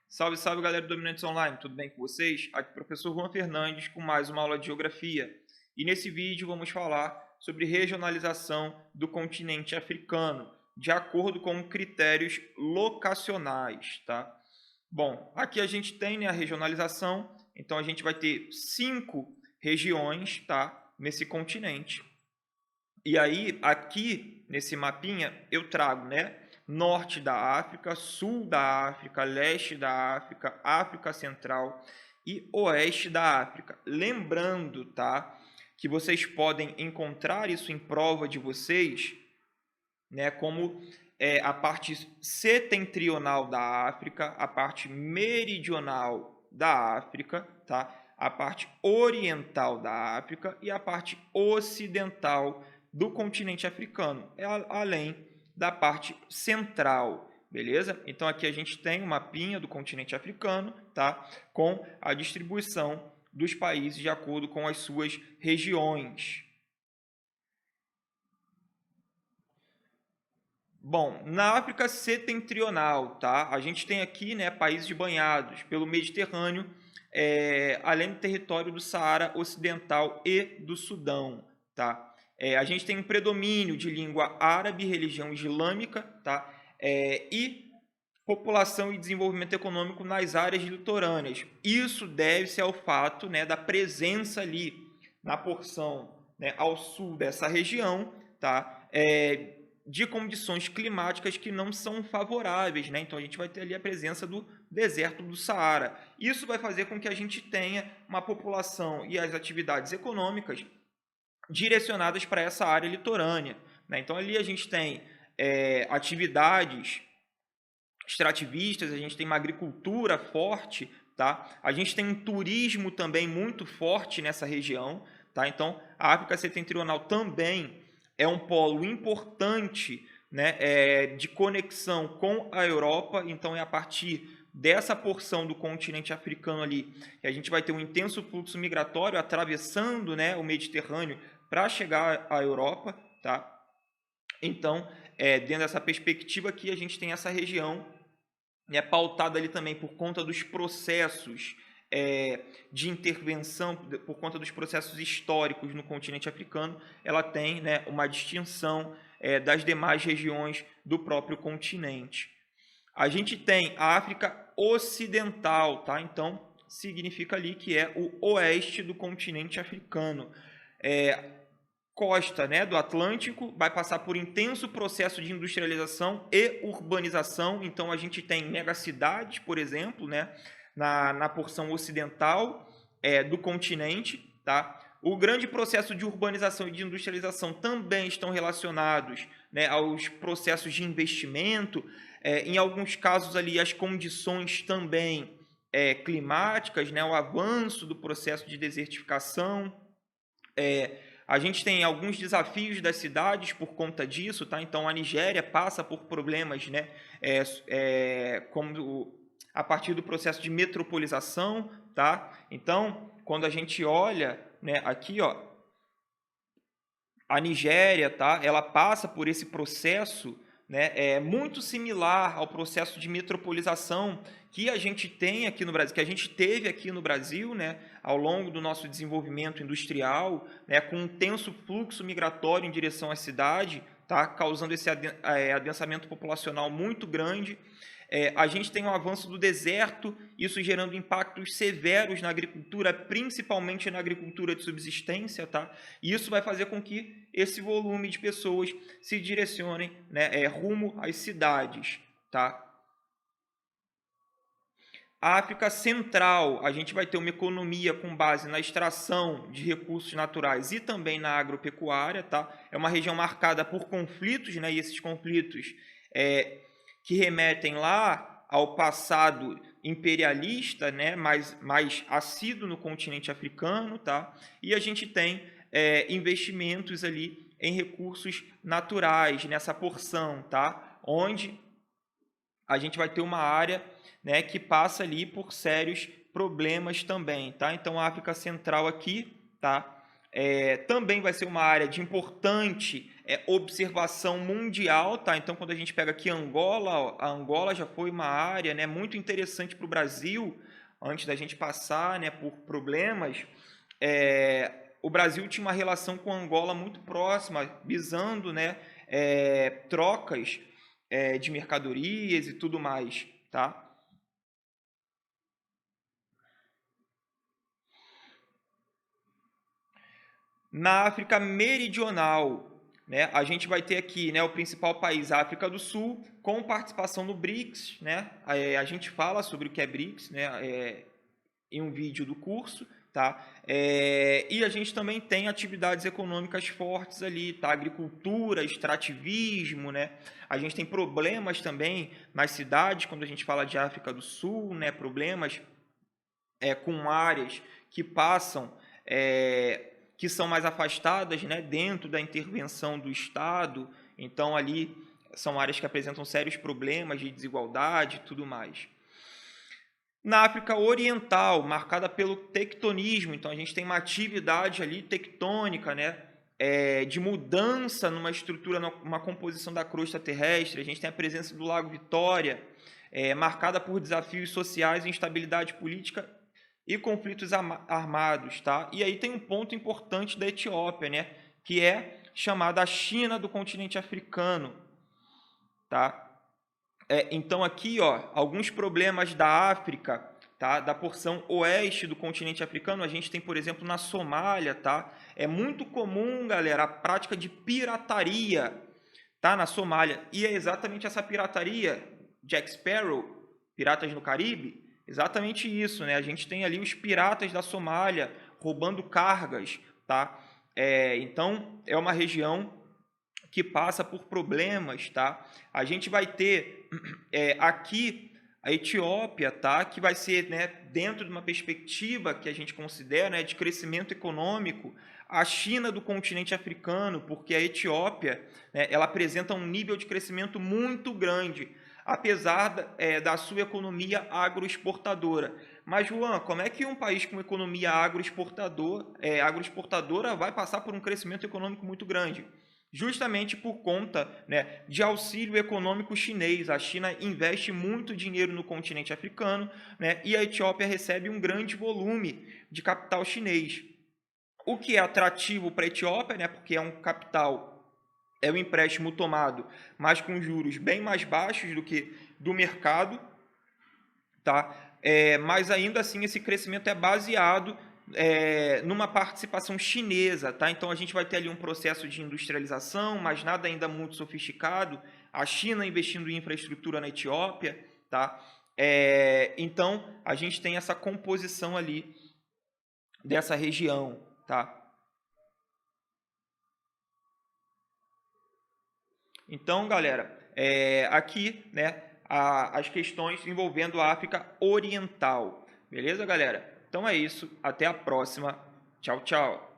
Salve, salve, galera do Dominantes Online, tudo bem com vocês? Aqui é o professor Juan Fernandes com mais uma aula de Geografia. E nesse vídeo vamos falar sobre regionalização do continente africano, de acordo com critérios locacionais, tá? Bom, aqui a gente tem, né, a regionalização, então a gente vai ter 5 regiões, tá, nesse continente. E aí, aqui nesse mapinha, eu trago, né, norte da África, sul da África, leste da África, África Central e oeste da África. Lembrando, tá, que vocês podem encontrar isso em prova de vocês, né, como a parte setentrional da África, a parte meridional da África, tá? A parte oriental da África e a parte ocidental do continente africano, além da parte central, beleza? Então aqui a gente tem um mapinha do continente africano, tá? Com a distribuição dos países de acordo com as suas regiões. Bom, na África setentrional, tá? A gente tem aqui, né, países banhados pelo Mediterrâneo, além do território do Saara Ocidental e do Sudão, tá? A gente tem um predomínio de língua árabe, religião islâmica, tá? E população e desenvolvimento econômico nas áreas litorâneas. Isso deve-se ao fato, né, da presença ali na porção, né, ao sul dessa região, tá? De condições climáticas que não são favoráveis, né? Então a gente vai ter ali a presença do deserto do Saara. Isso vai fazer com que a gente tenha uma população e as atividades econômicas direcionadas para essa área litorânea, né? Então ali a gente tem atividades extrativistas, a gente tem uma agricultura forte, tá? A gente tem um turismo também muito forte nessa região, tá? Então a África Setentrional também é um polo importante, né, de conexão com a Europa, então é a partir dessa porção do continente africano ali que a gente vai ter um intenso fluxo migratório atravessando, né, o Mediterrâneo para chegar à Europa, tá? Então, dentro dessa perspectiva aqui, a gente tem essa região, né, pautada ali também por conta dos processos de intervenção, por conta dos processos históricos no continente africano, ela tem, né, uma distinção das demais regiões do próprio continente. A gente tem a África Ocidental, tá? Então, significa ali que é o oeste do continente africano. Costa, né, do Atlântico, vai passar por intenso processo de industrialização e urbanização. Então, a gente tem megacidades, por exemplo, né, na porção ocidental do continente. Tá? O grande processo de urbanização e de industrialização também estão relacionados, né, aos processos de investimento. Em alguns casos, ali, as condições também climáticas, né, o avanço do processo de desertificação. A gente tem alguns desafios das cidades por conta disso, tá? Então a Nigéria passa por problemas, né? Como a partir do processo de metropolização, tá? Então, quando a gente olha, né, aqui, ó, a Nigéria, tá? Ela passa por esse processo, né, muito similar ao processo de metropolização que a gente tem aqui no Brasil, que a gente teve aqui no Brasil, né, ao longo do nosso desenvolvimento industrial, né, com um tenso fluxo migratório em direção à cidade, tá, causando esse adensamento populacional muito grande. A gente tem um avanço do deserto, isso gerando impactos severos na agricultura, principalmente na agricultura de subsistência, tá? E isso vai fazer com que esse volume de pessoas se direcionem, né, rumo às cidades, tá? A África Central, a gente vai ter uma economia com base na extração de recursos naturais e também na agropecuária, tá? É uma região marcada por conflitos, né? E esses conflitos que remetem lá ao passado imperialista, né? mais assíduo no continente africano, tá? E a gente tem investimentos ali em recursos naturais nessa porção, tá? Onde a gente vai ter uma área, né, que passa ali por sérios problemas também, tá? Então a África Central aqui, tá? Também vai ser uma área de importante observação mundial, tá? Então, quando a gente pega aqui Angola, ó, a Angola já foi uma área, né, muito interessante para o Brasil, antes da gente passar, né, por problemas. O Brasil tinha uma relação com Angola muito próxima, visando, né, trocas de mercadorias e tudo mais, tá? Na África Meridional, né, a gente vai ter aqui, né, o principal país, a África do Sul, com participação no BRICS, né? A gente fala sobre o que é BRICS, né, em um vídeo do curso, tá? E a gente também tem atividades econômicas fortes ali, tá? Agricultura, extrativismo, né? A gente tem problemas também nas cidades, quando a gente fala de África do Sul, né? Problemas com áreas que passam, que são mais afastadas, né? Dentro da intervenção do Estado. Então, ali são áreas que apresentam sérios problemas de desigualdade e tudo mais. Na África Oriental, marcada pelo tectonismo, então a gente tem uma atividade ali tectônica, né, de mudança numa estrutura, numa composição da crosta terrestre. A gente tem a presença do Lago Vitória, marcada por desafios sociais, instabilidade política e conflitos armados, tá? E aí tem um ponto importante da Etiópia, né, que é chamada a China do continente africano, tá? Então aqui, ó, alguns problemas da África, tá? Da porção oeste do continente africano, a gente tem, por exemplo, na Somália, tá? É muito comum, galera, a prática de pirataria, tá? Na Somália. E é exatamente essa pirataria, Jack Sparrow, Piratas no Caribe, exatamente isso, né? A gente tem ali os piratas da Somália roubando cargas, tá? Então, é uma região que passa por problemas, tá? A gente vai ter aqui a Etiópia, tá? Que vai ser, né, dentro de uma perspectiva que a gente considera, né, de crescimento econômico, a China do continente africano, porque a Etiópia, né, ela apresenta um nível de crescimento muito grande, apesar da sua economia agroexportadora. Mas, Juan, como é que um país com economia agroexportadora vai passar por um crescimento econômico muito grande? Justamente por conta, né, de auxílio econômico chinês. A China investe muito dinheiro no continente africano, né, e a Etiópia recebe um grande volume de capital chinês. O que é atrativo para a Etiópia, né, porque é um capital, é um empréstimo tomado, mas com juros bem mais baixos do que do mercado, tá? Mas ainda assim esse crescimento é baseado numa participação chinesa, tá? Então a gente vai ter ali um processo de industrialização, mas nada ainda muito sofisticado. A China investindo em infraestrutura na Etiópia, tá? Então a gente tem essa composição ali dessa região, tá? Então, galera, aqui, né, as questões envolvendo a África Oriental. Beleza, galera? Então é isso. Até a próxima. Tchau, tchau.